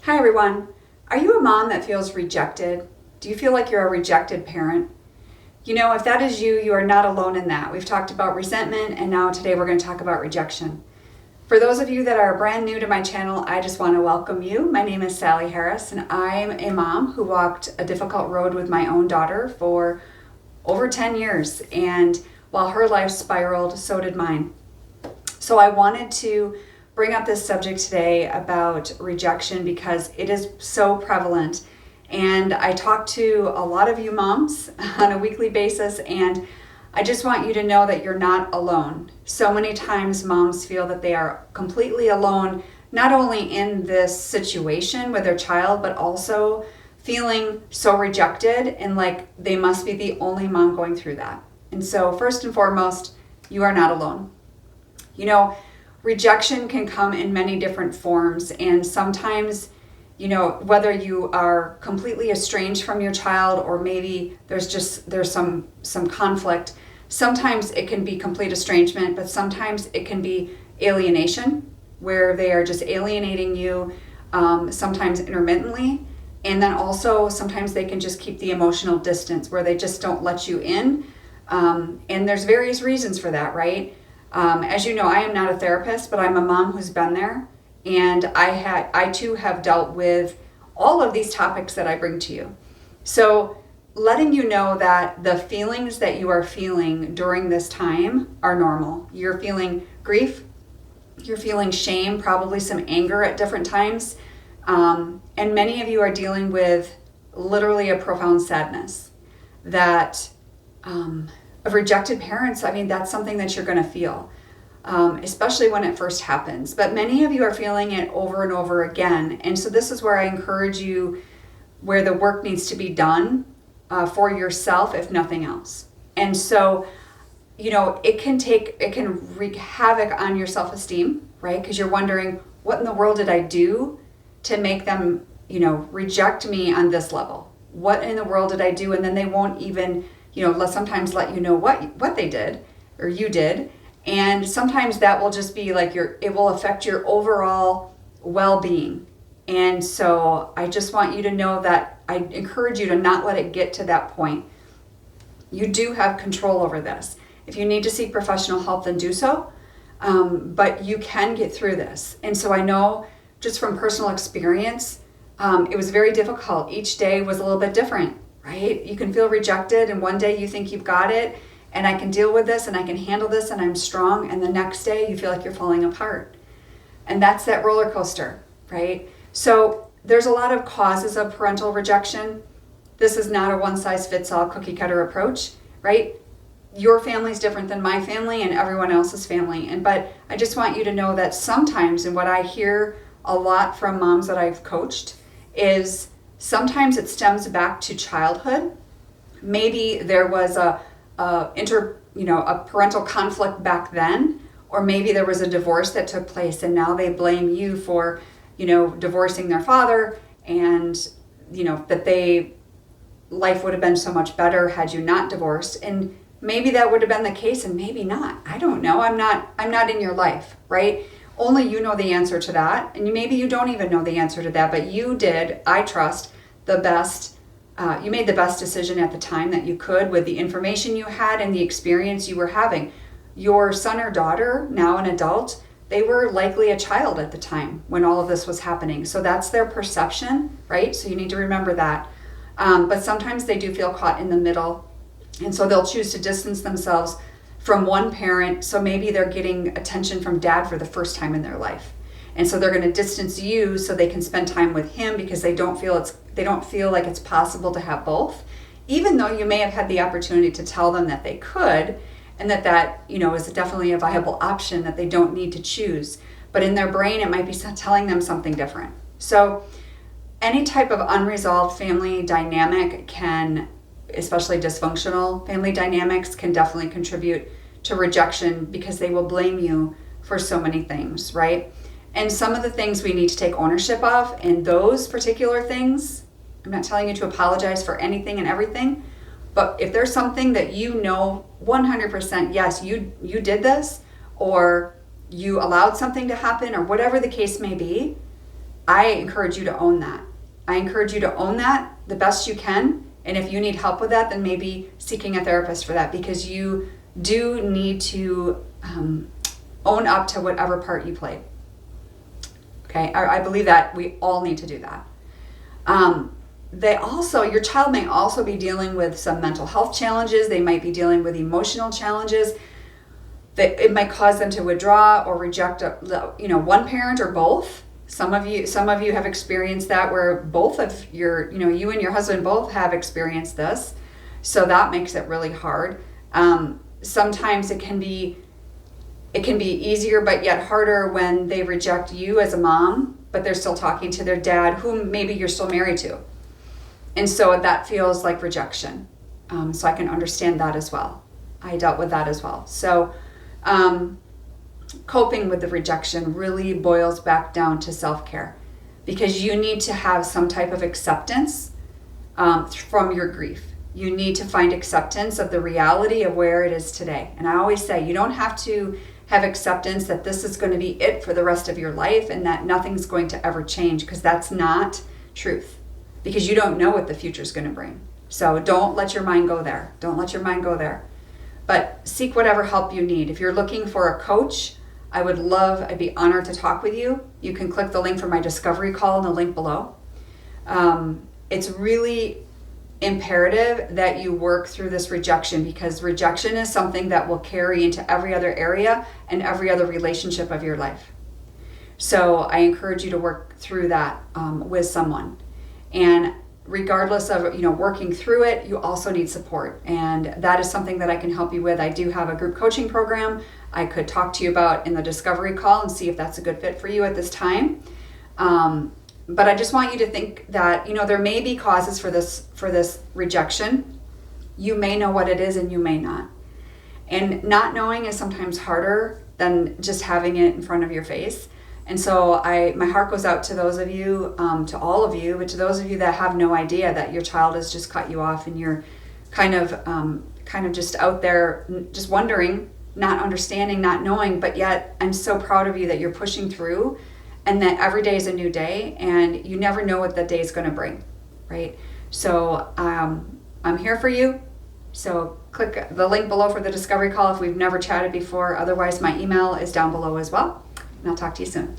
Hi everyone. Are you a mom that feels rejected? Do you feel like you're a rejected parent? If that is you, you are not alone in that. We've talked about resentment, and now today we're going to talk about rejection. For those of you that are brand new to my channel, I just want to welcome you. My name is Sally Harris, and I'm a mom who walked a difficult road with my own daughter for over 10 years. And while her life spiraled, so did mine. So I wanted to bring up this subject today about rejection because it is so prevalent. And I talk to a lot of you moms on a weekly basis, and I just want you to know that you're not alone. So many times moms feel that they are completely alone, not only in this situation with their child, but also feeling so rejected and like they must be the only mom going through that. And so first and foremost, you are not alone. Rejection can come in many different forms, and sometimes, whether you are completely estranged from your child or maybe there's some conflict. Sometimes it can be complete estrangement, but sometimes it can be alienation, where they are just alienating you, sometimes intermittently, and then also sometimes they can just keep the emotional distance where they just don't let you in, and there's various reasons for that, right? As you know, I am not a therapist, but I'm a mom who's been there, and I too have dealt with all of these topics that I bring to you. So letting you know that the feelings that you are feeling during this time are normal. You're feeling grief, you're feeling shame, probably some anger at different times, and many of you are dealing with literally a profound sadness that of rejected parents. I mean, that's something that you're going to feel, especially when it first happens. But many of you are feeling it over and over again. And so this is where I encourage you, where the work needs to be done for yourself, if nothing else. And so, it can wreak havoc on your self-esteem, right? Because you're wondering, what in the world did I do to make them, reject me on this level? What in the world did I do? And then they won't even sometimes let you know what they did or you did. And sometimes that will just be like it will affect your overall well-being. And so I just want you to know that I encourage you to not let it get to that point. You do have control over this. If you need to seek professional help, then do so. But you can get through this. And so I know just from personal experience, it was very difficult. Each day was a little bit different. Right? You can feel rejected, and one day you think you've got it and I can deal with this and I can handle this and I'm strong, and the next day you feel like you're falling apart. And that's that roller coaster, right? So there's a lot of causes of parental rejection. This is not a one-size-fits-all cookie-cutter approach, right? Your family's different than my family and everyone else's family. But I just want you to know that sometimes, and what I hear a lot from moms that I've coached, is sometimes it stems back to childhood. Maybe there was a parental conflict back then, or maybe there was a divorce that took place and now they blame you for, divorcing their father, and, that life would have been so much better had you not divorced. And maybe that would have been the case, and maybe not. I don't know. I'm not in your life, right? Only you know the answer to that. And maybe you don't even know the answer to that, but you did, I trust, the best. You made the best decision at the time that you could with the information you had and the experience you were having. Your son or daughter, now an adult, they were likely a child at the time when all of this was happening. So that's their perception, right? So you need to remember that. But sometimes they do feel caught in the middle. And so they'll choose to distance themselves from one parent. So maybe they're getting attention from dad for the first time in their life. And so they're going to distance you so they can spend time with him because they don't feel like it's possible to have both, even though you may have had the opportunity to tell them that they could, and that is definitely a viable option, that they don't need to choose. But in their brain, it might be telling them something different. So any type of unresolved family dynamic can, especially dysfunctional family dynamics, can definitely contribute to rejection because they will blame you for so many things, right? And some of the things we need to take ownership of, and those particular things, I'm not telling you to apologize for anything and everything, but if there's something that 100%, yes, you did this, or you allowed something to happen, or whatever the case may be, I encourage you to own that. I encourage you to own that the best you can. And if you need help with that, then maybe seeking a therapist for that, because you do need to own up to whatever part you played. Okay, I believe that we all need to do that. Your child may also be dealing with some mental health challenges. They might be dealing with emotional challenges that it might cause them to withdraw or reject one parent or both. Some of you have experienced that, where both of you and your husband both have experienced this. So that makes it really hard. Sometimes it can be easier but yet harder when they reject you as a mom, but they're still talking to their dad, whom maybe you're still married to. And so that feels like rejection. So I can understand that as well. I dealt with that as well. So coping with the rejection really boils back down to self-care, because you need to have some type of acceptance from your grief. You need to find acceptance of the reality of where it is today. And I always say, you don't have to have acceptance that this is going to be it for the rest of your life and that nothing's going to ever change, because that's not truth, because you don't know what the future is going to bring. So don't let your mind go there. Don't let your mind go there. But seek whatever help you need. If you're looking for a coach, I'd be honored to talk with you. You can click the link for my discovery call in the link below. It's really imperative that you work through this rejection, because rejection is something that will carry into every other area and every other relationship of your life. So I encourage you to work through that with someone. And regardless of working through it, you also need support, and that is something that I can help you with. I do have a group coaching program I could talk to you about in the discovery call and see if that's a good fit for you at this time. But I just want you to think that there may be causes for this rejection. You may know what it is and you may not. And not knowing is sometimes harder than just having it in front of your face. And so my heart goes out to those of you, to all of you, but to those of you that have no idea that your child has just cut you off and you're kind of just out there just wondering, not understanding, not knowing, but yet I'm so proud of you that you're pushing through, and that every day is a new day and you never know what that day is going to bring, right? So I'm here for you. So click the link below for the discovery call if we've never chatted before. Otherwise, my email is down below as well. And I'll talk to you soon.